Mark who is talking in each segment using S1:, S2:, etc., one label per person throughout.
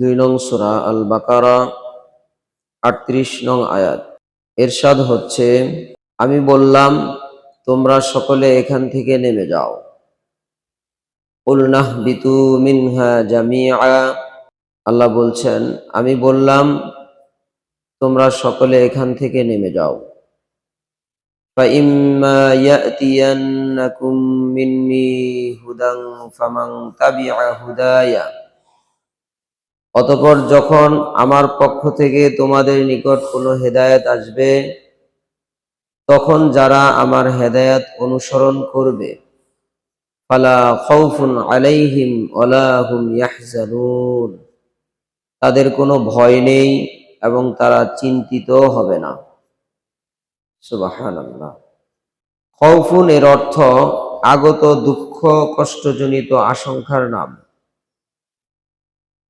S1: 2 নং সূরা আল বাকারা 38 নং আয়াত। ইরশাদ হচ্ছে, আমি বললাম তোমরা সকলে এখান থেকে নেমে যাও। কুল নাহবিতু মিনহা জামিআ, আল্লাহ বলছেন আমি বললাম তোমরা সকলে এখান থেকে নেমে যাও। فَإِمَّا يَأْتِيَنَّكُم مِّنِّي هُدًى فَمَن تَبِعَ هُدَايَ, অতঃপর যখন আমার পক্ষ থেকে তোমাদের নিকট কোনো হেদায়েত আসবে, তখন যারা আমার হেদায়েত অনুসরণ করবে, ফালা খাউফুন আলাইহিম ওয়ালা হুম ইয়াহজানুন, তাদের কোনো ভয় নেই এবং তারা চিন্তিত হবে না। সুবহানাল্লাহ। খাউফুন এর অর্থ আগত দুঃখ কষ্টজনিত আশঙ্কার নাম,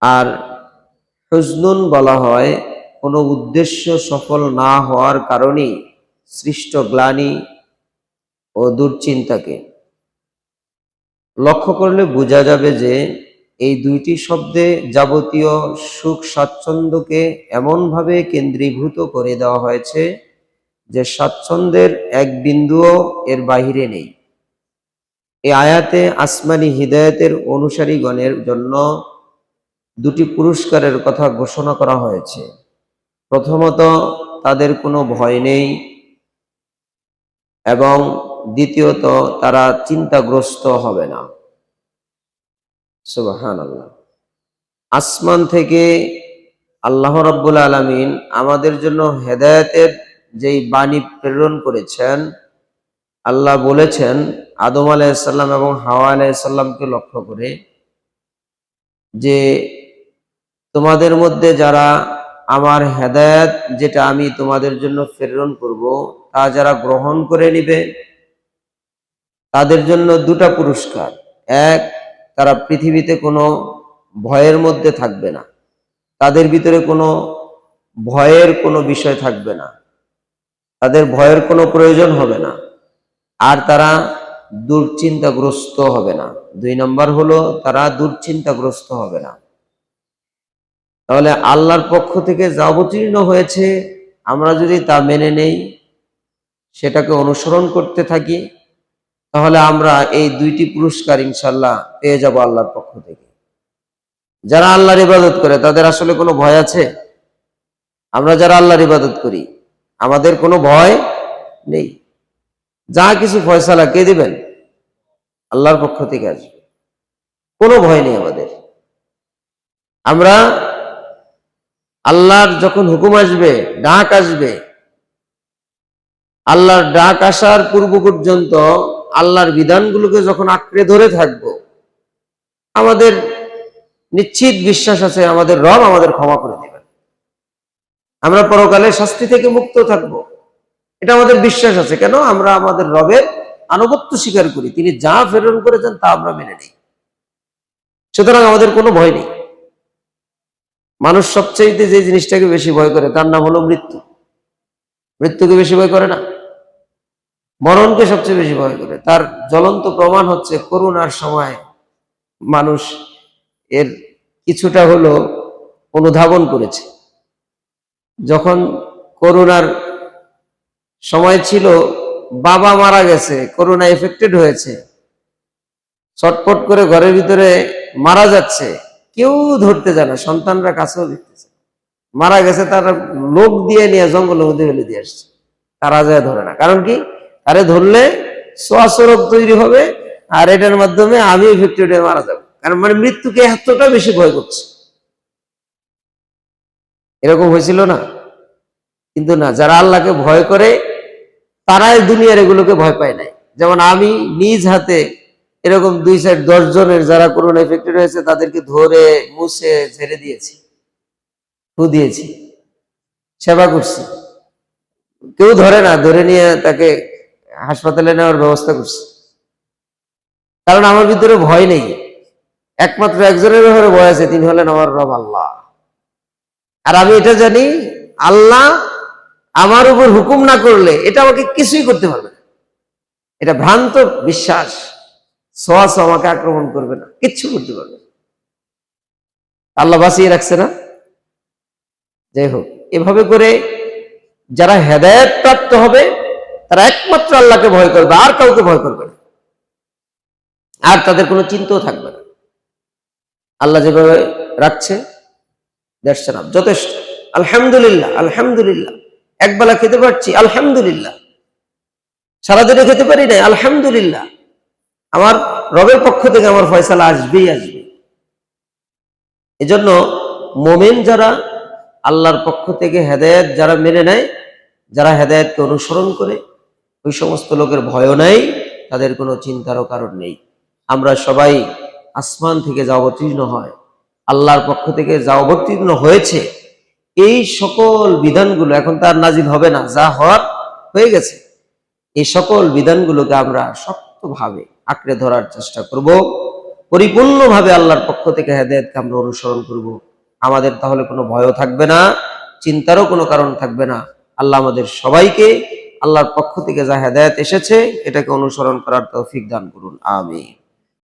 S1: আর হুজনুন বলা হয় কোনো উদ্দেশ্য সফল না হওয়ার কারণে সৃষ্ট গ্লানি ও দুশ্চিন্তাকে। লক্ষ্য করলে বোঝা যাবে যে এই দুইটি শব্দে যাবতীয় সুখ স্বাচ্ছন্দ্যকে এমনভাবে কেন্দ্রীভূত করে দেওয়া হয়েছে যে স্বাচ্ছন্দ্যের এক বিন্দুও এর বাহিরে নেই। এই আয়াতে আসমানি হিদায়াতের অনুসারীগণের জন্য দুটি পুরস্কারের কথা ঘোষণা করা হয়েছে। প্রথমত, তাদের কোনো ভয় নেই, এবং দ্বিতীয়ত তারা চিন্তাগ্রস্ত হবে না। সুবহানাল্লাহ। আসমান থেকে আল্লাহ রাব্বুল আলামিন আমাদের জন্য হেদায়েতের যেই বাণী প্রেরণ করেছেন, আল্লাহ বলেছেন আদম আলাইহিস সালাম এবং হাওয়া আলাইহিস সালামকে লক্ষ্য করে যে তোমাদের মধ্যে যারা আমার হেদায়েত যেটা আমি তোমাদের জন্য প্রেরণ করব তা যারা গ্রহণ করে নিবে, তাদের জন্য দুটা পুরস্কার। এক, তারা পৃথিবীতে কোনো ভয়ের মধ্যে থাকবে না, তাদের ভিতরে কোনো ভয়ের কোনো বিষয় থাকবে না, তাদের ভয়ের কোনো প্রয়োজন হবে না, আর তারা দুশ্চিন্তাগ্রস্ত হবে না। 2 নম্বর হলো তারা দুশ্চিন্তাগ্রস্ত হবে না। তাহলে আল্লাহর পক্ষ থেকে যা অবতীর্ণ হয়েছে আমরা যদি তা মেনে নেই, সেটাকে অনুসরণ করতে থাকি, তাহলে আমরা এই দুইটি পুরস্কার ইনশাআল্লাহ পেয়ে যাব আল্লাহর পক্ষ থেকে। যারা আল্লাহর ইবাদত করে তাদের আসলে কোনো ভয় আছে? আমরা যারা আল্লাহর ইবাদত করি আমাদের কোনো ভয় নেই। যা কিছু ফয়সালা কে দিবেন? আল্লাহর পক্ষ থেকে আসবে, কোনো ভয় নেই আমাদের। আমরা আল্লাহর যখন হুকুম আসবে, ডাক আসবে, আল্লাহর ডাক আসার পূর্ব পর্যন্ত আল্লাহর বিধানগুলোকে যখন আঁকড়ে ধরে থাকবো, আমাদের নিশ্চিত বিশ্বাস আছে আমাদের রব আমাদের ক্ষমা করে দিবেন, আমরা পরকালে শাস্তি থেকে মুক্ত থাকবো। এটা আমাদের বিশ্বাস আছে। কেন? আমরা আমাদের রবের আনুগত্য স্বীকার করি, তিনি যা প্রেরণ করেছেন তা আমরা মেনে নিই। সুতরাং আমাদের কোনো ভয় নেই। মানুষ সবচেয়ে যে জিনিসটাকে বেশি ভয় করে তার নাম হলো মৃত্যু। মৃত্যুকে বেশি ভয় করে না, মরণকে সবচেয়ে বেশি ভয় করে। তার জ্বলন্ত প্রমাণ হচ্ছে করোনার সময় মানুষ এর কিছুটা হলো অনুধাবন করেছে। যখন করোনার সময় ছিল, বাবা মারা গেছে, করোনা এফেক্টেড হয়েছে, ছটফট করে ঘরের ভিতরে মারা যাচ্ছে, কেউ ধরতে যায় না, সন্তানরা কাছেও দেখতেছে। মারা গেছে তারা লোক দিয়ে নিয়ে জঙ্গলের মধ্যে ফেলে দিয়ে আসছে, তারা যায় ধরে না। কারণ কি? আরে ধরলে শ্বাস রোগ তৈরি হবে, আর এটার মাধ্যমে আমি এফেক্টেড হয়ে মারা যাবো। কারণ মানে মৃত্যুকে এতটা বেশি ভয় করছে। এরকম হয়েছিল না? কিন্তু না, যারা আল্লাহকে ভয় করে তারাই দুনিয়ার এগুলোকে ভয় পায় নাই। যেমন আমি নিজ হাতে এরকম 2-10 জনের যারা করোনা এফেক্টেড হয়েছে তাদেরকে ধরে মুছে ঝেড়ে দিয়েছি, ফু দিয়েছি, সেবা করছি। কেউ ধরে না, ধরে নিয়ে তাকে হাসপাতালে নেওয়ার ব্যবস্থা করছি। কারণ আমার ভিতরে ভয় নেই। একমাত্র একজনের ব্যাপারে ভয় আছে, তিনি হলেন আমার রব আল্লাহ। আর আমি এটা জানি, আল্লাহ আমার উপর হুকুম না করলে এটা আমাকে কিছুই করতে পারবে না। এটা ভ্রান্ত বিশ্বাস। সোয়াস আমাকে আক্রমণ করবে না, কিচ্ছু করতে পারবে না। আল্লাহ বাঁচিয়ে রাখছে না? যাই হোক, এভাবে করে যারা হেদায়েত প্রাপ্ত হবে তারা একমাত্র আল্লাহকে ভয় করবে, আর কাউকে ভয় করবে না, আর তাদের কোনো চিন্তাও থাকবে না। আল্লাহ যেভাবে রাখছে, দ্যাটস এনাফ, যথেষ্ট। আলহামদুলিল্লাহ, আলহামদুলিল্লাহ। একবেলা খেতে পারছি, আলহামদুলিল্লাহ। সারাদিনে খেতে পারি নাই, আলহামদুলিল্লাহ। আমার রবের পক্ষ থেকে আমার ফয়সালা আসবেই আসবে। এজন্য মোমেন যারা, আল্লাহর পক্ষ থেকে হেদায়েত যারা মেনে নেয়, যারা হেদায়েতকে অনুসরণ করে, ওই সমস্ত লোকের ভয়ও নাই, তাদের কোনো চিন্তারও কারণ নেই। আমরা সবাই আসমান থেকে যা অবতীর্ণ হয়, আল্লাহর পক্ষ থেকে যা অবতীর্ণ হয়েছে, এই সকল বিধানগুলো এখন তার নাজিল হবে না, যা হওয়ার হয়ে গেছে। এই সকল বিধানগুলোকে আমরা শক্তভাবে আঁকড়ে ধরার চেষ্টা করব, পরিপূর্ণভাবে আল্লাহর পক্ষ থেকে হেদায়েতকে আমরা অনুসরণ করব। আমাদের তাহলে কোনো ভয়ও থাকবে না, চিন্তারও কোনো কারণ থাকবে না। আল্লাহ আমাদের সবাইকে আল্লাহর পক্ষ থেকে যা হেদায়েত এসেছে এটাকে অনুসরণ করার তৌফিক দান করুন, আমিন।